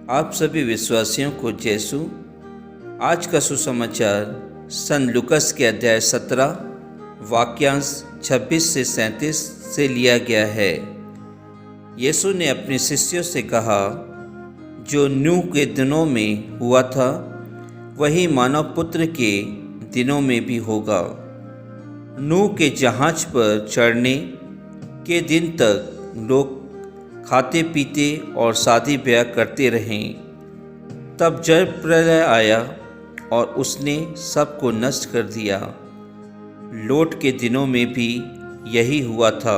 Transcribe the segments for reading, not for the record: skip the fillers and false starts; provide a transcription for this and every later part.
आप सभी विश्वासियों को यीशु। आज का सुसमाचार सन लूकस के अध्याय 17 वाक्यांश 26 से 37 से लिया गया है। यीशु ने अपने शिष्यों से कहा, जो नूह के दिनों में हुआ था वही मानव पुत्र के दिनों में भी होगा। नूह के जहाज पर चढ़ने के दिन तक लोग खाते पीते और शादी ब्याह करते रहें। तब जल प्रलय आया और उसने सबको नष्ट कर दिया। लोट के दिनों में भी यही हुआ था।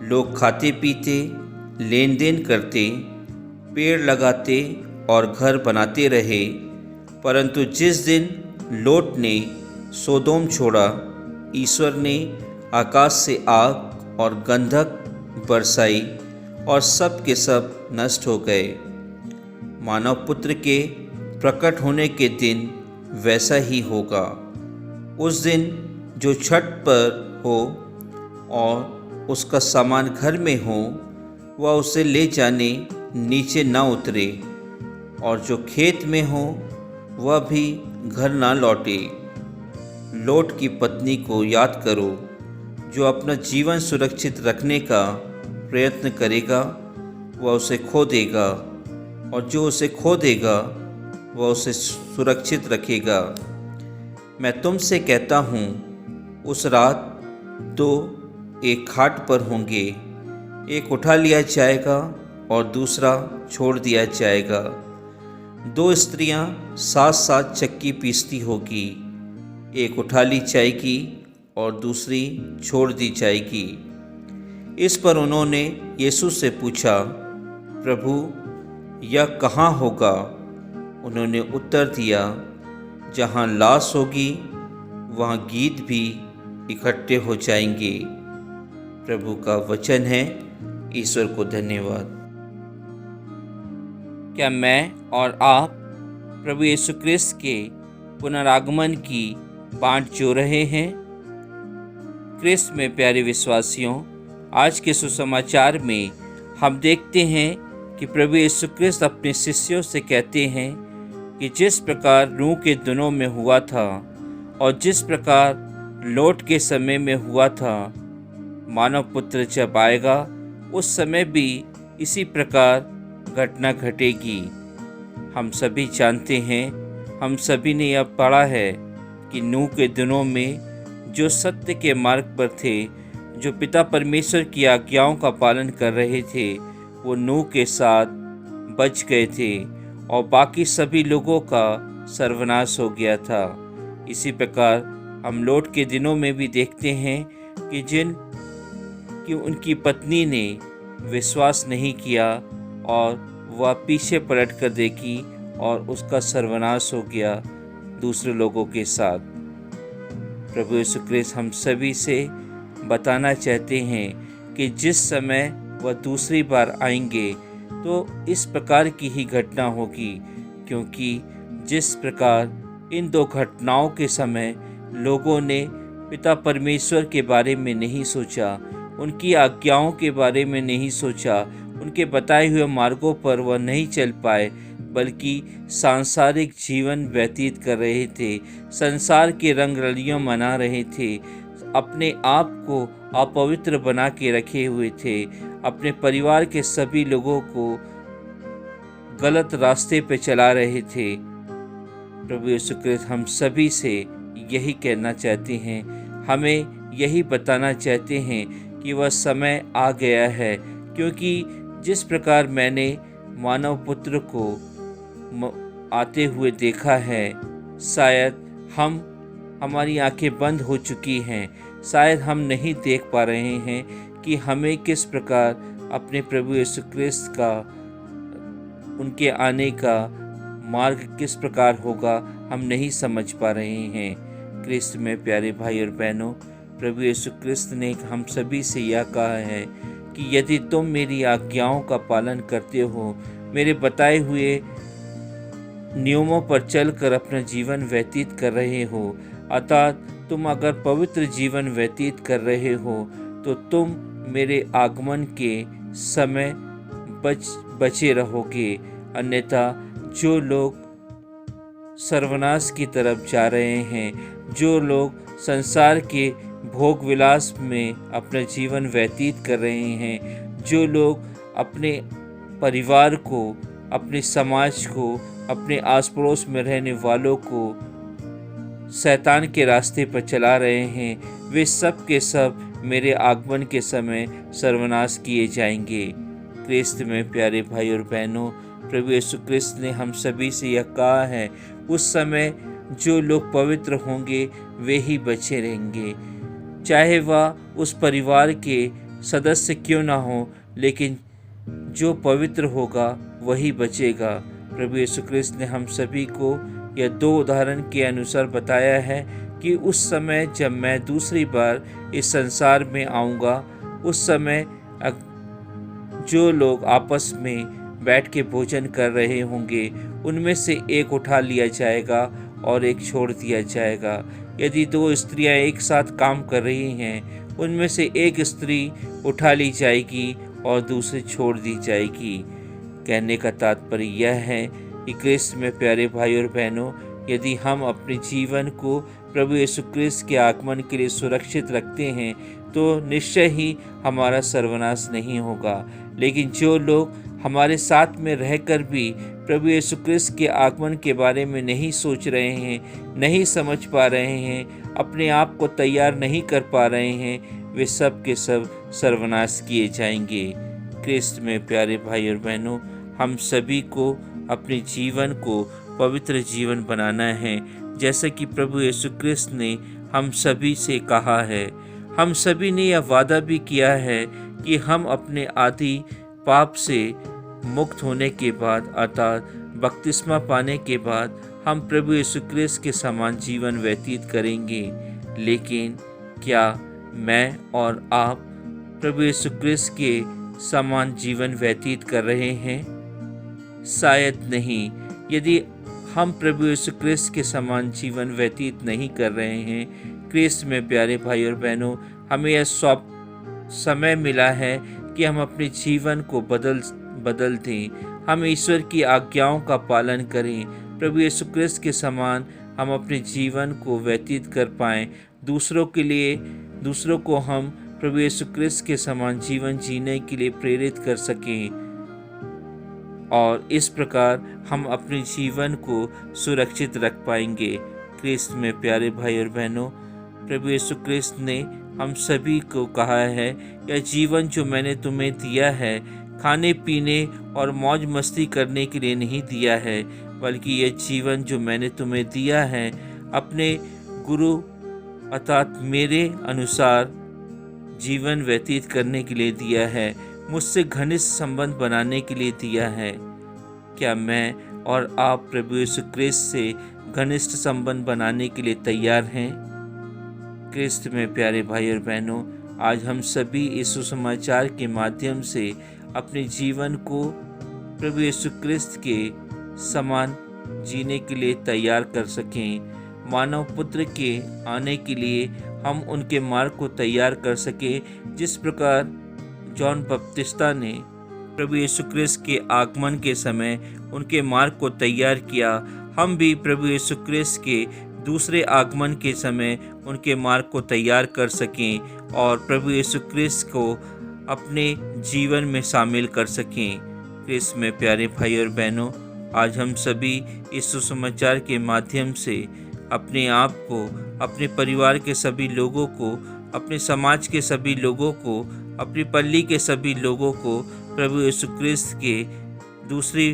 लोग खाते पीते, लेन देन करते, पेड़ लगाते और घर बनाते रहे। परंतु जिस दिन लोट ने सोदोम छोड़ा, ईश्वर ने आकाश से आग और गंधक बरसाई और सब के सब नष्ट हो गए। मानव पुत्र के प्रकट होने के दिन वैसा ही होगा। उस दिन जो छत पर हो और उसका सामान घर में हो, वह उसे ले जाने नीचे न उतरे, और जो खेत में हो वह भी घर न लौटे। लोट की पत्नी को याद करो, जो अपना जीवन सुरक्षित रखने का प्रयत्न करेगा वह उसे खो देगा, और जो उसे खो देगा वह उसे सुरक्षित रखेगा। मैं तुमसे कहता हूँ, उस रात दो एक खाट पर होंगे, एक उठा लिया जाएगा और दूसरा छोड़ दिया जाएगा। दो स्त्रियाँ साथ साथ चक्की पीसती होगी, एक उठा ली जाएगी और दूसरी छोड़ दी जाएगी। इस पर उन्होंने यीशु से पूछा, प्रभु, यह कहाँ होगा? उन्होंने उत्तर दिया, जहाँ लाश होगी वहाँ गीत भी इकट्ठे हो जाएंगे। प्रभु का वचन है। ईश्वर को धन्यवाद। क्या मैं और आप प्रभु यीशु क्रिस्त के पुनरागमन की बाट जो रहे हैं? क्रिस्त में प्यारे विश्वासियों, आज के सुसमाचार में हम देखते हैं कि प्रभु यीशु क्रिस्त अपने शिष्यों से कहते हैं कि जिस प्रकार नूह के दिनों में हुआ था और जिस प्रकार लोट के समय में हुआ था, मानव पुत्र जब आएगा उस समय भी इसी प्रकार घटना घटेगी। हम सभी जानते हैं, हम सभी ने यह पढ़ा है कि नूह के दिनों में जो सत्य के मार्ग पर थे, जो पिता परमेश्वर की आज्ञाओं का पालन कर रहे थे, वो नूह के साथ बच गए थे और बाकी सभी लोगों का सर्वनाश हो गया था। इसी प्रकार हम लोट के दिनों में भी देखते हैं कि उनकी पत्नी ने विश्वास नहीं किया और वह पीछे पलट कर देखी और उसका सर्वनाश हो गया दूसरे लोगों के साथ। प्रभु यीशु क्रिस्त हम सभी से बताना चाहते हैं कि जिस समय वह दूसरी बार आएंगे तो इस प्रकार की ही घटना होगी, क्योंकि जिस प्रकार इन दो घटनाओं के समय लोगों ने पिता परमेश्वर के बारे में नहीं सोचा, उनकी आज्ञाओं के बारे में नहीं सोचा, उनके बताए हुए मार्गों पर वह नहीं चल पाए, बल्कि सांसारिक जीवन व्यतीत कर रहे थे, संसार के रंग रलियों मना रहे थे, अपने आप को अपवित्र बना के रखे हुए थे, अपने परिवार के सभी लोगों को गलत रास्ते पे चला रहे थे। प्रभु यीशु क्रिस्त हम सभी से यही कहना चाहते हैं, हमें यही बताना चाहते हैं कि वह समय आ गया है, क्योंकि जिस प्रकार मैंने मानव पुत्र को आते हुए देखा है, शायद हमारी आंखें बंद हो चुकी हैं, शायद हम नहीं देख पा रहे हैं कि हमें किस प्रकार अपने प्रभु यीशु क्रिस्त का, उनके आने का मार्ग किस प्रकार होगा, हम नहीं समझ पा रहे हैं। क्रिस्त में प्यारे भाई और बहनों, प्रभु यीशु क्रिस्त ने हम सभी से यह कहा है कि यदि तुम मेरी आज्ञाओं का पालन करते हो, मेरे बताए हुए नियमों पर चलकर अपना जीवन व्यतीत कर रहे हो, अर्थात तुम अगर पवित्र जीवन व्यतीत कर रहे हो, तो तुम मेरे आगमन के समय बचे रहोगे। अन्यथा जो लोग सर्वनाश की तरफ जा रहे हैं, जो लोग संसार के भोग विलास में अपना जीवन व्यतीत कर रहे हैं, जो लोग अपने परिवार को, अपने समाज को, अपने आस पड़ोस में रहने वालों को शैतान के रास्ते पर चला रहे हैं, वे सब के सब मेरे आगमन के समय सर्वनाश किए जाएंगे। क्रिस्त में प्यारे भाई और बहनों, प्रभु यीशु क्रिस्त ने हम सभी से यह कहा है, उस समय जो लोग पवित्र होंगे वे ही बचे रहेंगे। चाहे वह उस परिवार के सदस्य क्यों ना हो, लेकिन जो पवित्र होगा वही बचेगा। प्रभु यीशु क्रिस्त ने हम सभी को यह 2 उदाहरण के अनुसार बताया है कि उस समय जब मैं दूसरी बार इस संसार में आऊँगा, उस समय जो लोग आपस में बैठ के भोजन कर रहे होंगे, उनमें से एक उठा लिया जाएगा और एक छोड़ दिया जाएगा। यदि 2 स्त्रियां एक साथ काम कर रही हैं, उनमें से एक स्त्री उठा ली जाएगी और दूसरी छोड़ दी जाएगी। कहने का तात्पर्य यह है कि क्रिस्त में प्यारे भाई और बहनों, यदि हम अपने जीवन को प्रभु यीशु क्रिस्त के आगमन के लिए सुरक्षित रखते हैं तो निश्चय ही हमारा सर्वनाश नहीं होगा। लेकिन जो लोग हमारे साथ में रहकर भी प्रभु यीशु क्रिस्त के आगमन के बारे में नहीं सोच रहे हैं, नहीं समझ पा रहे हैं, अपने आप को तैयार नहीं कर पा रहे हैं, वे सब के सब सर्वनाश किए जाएंगे। क्रिस्त में प्यारे भाई और बहनों, हम सभी को अपने जीवन को पवित्र जीवन बनाना है, जैसे कि प्रभु यीशु क्रिस्त ने हम सभी से कहा है। हम सभी ने यह वादा भी किया है कि हम अपने आदि पाप से मुक्त होने के बाद, अर्थात बपतिस्मा पाने के बाद, हम प्रभु यीशु क्रिस्त के समान जीवन व्यतीत करेंगे। लेकिन क्या मैं और आप प्रभु यीशु क्रिस्त के समान जीवन व्यतीत कर रहे हैं? शायद नहीं। यदि हम प्रभु यीशु क्रिस्त के समान जीवन व्यतीत नहीं कर रहे हैं, क्रिस्त में प्यारे भाई और बहनों, हमें यह समय मिला है कि हम अपने जीवन को बदल दें। हम ईश्वर की आज्ञाओं का पालन करें। प्रभु यीशु क्रिस्त के समान हम अपने जीवन को व्यतीत कर पाएं। दूसरों को हम प्रभु यीशु क्रिस्त के समान जीवन जीने के लिए प्रेरित कर सकें, और इस प्रकार हम अपने जीवन को सुरक्षित रख पाएंगे। क्रिस्त में प्यारे भाई और बहनों, प्रभु यीशु क्रिस्त ने हम सभी को कहा है, यह जीवन जो मैंने तुम्हें दिया है, खाने पीने और मौज मस्ती करने के लिए नहीं दिया है, बल्कि यह जीवन जो मैंने तुम्हें दिया है, अपने गुरु अर्थात मेरे अनुसार जीवन व्यतीत करने के लिए दिया है, मुझसे घनिष्ठ संबंध बनाने के लिए दिया है। क्या मैं और आप प्रभु यीशु क्रिस्त से घनिष्ठ संबंध बनाने के लिए तैयार हैं? क्रिस्त में प्यारे भाई और बहनों, आज हम सभी इस सुसमाचार के माध्यम से अपने जीवन को प्रभु यीशु क्रिस्त के समान जीने के लिए तैयार कर सकें। मानव पुत्र के आने के लिए हम उनके मार्ग को तैयार कर सकें, जिस प्रकार जॉन बपतिस्ता ने प्रभु यीशु क्रिस्त के आगमन के समय उनके मार्ग को तैयार किया। हम भी प्रभु यीशु क्रिस्त के दूसरे आगमन के समय उनके मार्ग को तैयार कर सकें और प्रभु यीशु क्रिस्त को अपने जीवन में शामिल कर सकें। क्रिस्त में प्यारे भाई और बहनों, आज हम सभी इस सुसमाचार के माध्यम से अपने आप को, अपने परिवार के सभी लोगों को, अपने समाज के सभी लोगों को, अपनी पल्ली के सभी लोगों को प्रभु यीशु क्रिस्त के दूसरी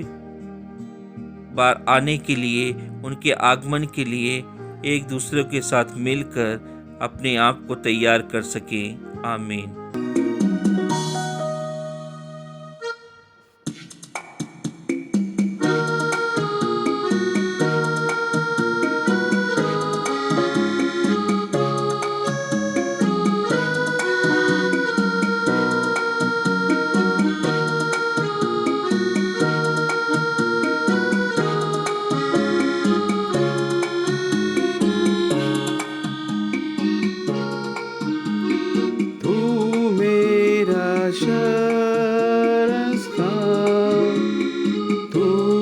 बार आने के लिए, उनके आगमन के लिए एक दूसरे के साथ मिलकर अपने आप को तैयार कर सकें। आमीन। शरण स्थान, तू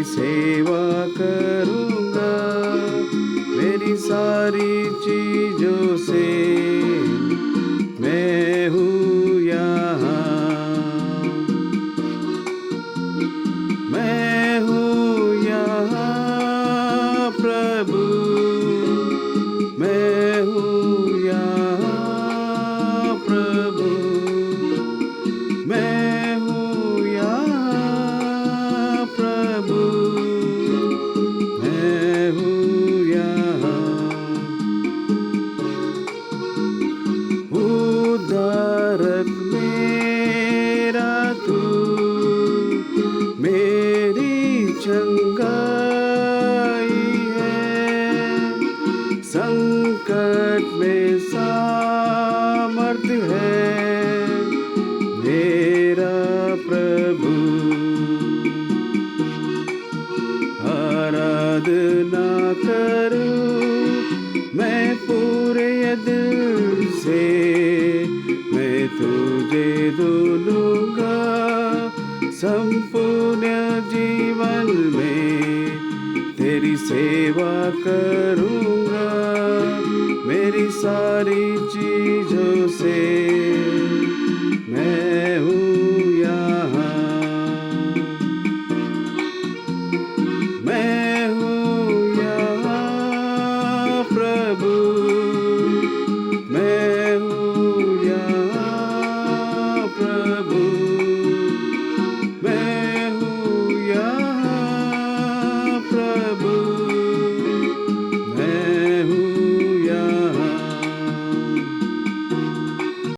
सेवा करूँगा, मेरी सारी चीज़ों से मैं हूँ यहाँ, मैं हूँ यहाँ प्रभु, मैं हूँ यहाँ प्रभु, मैं हूँ यहाँ प्रभु, मैं हूँ यहाँ। उद्धारक मेरा तू, मेरी चंगाई है, संकट में सामर्थ्य है मेरा प्रभु। आराधना करूं मैं पूरे दिल से, मैं तुझे दूंगा संपूर्ण जीवन में, तेरी सेवा करूँगा, मेरी सारी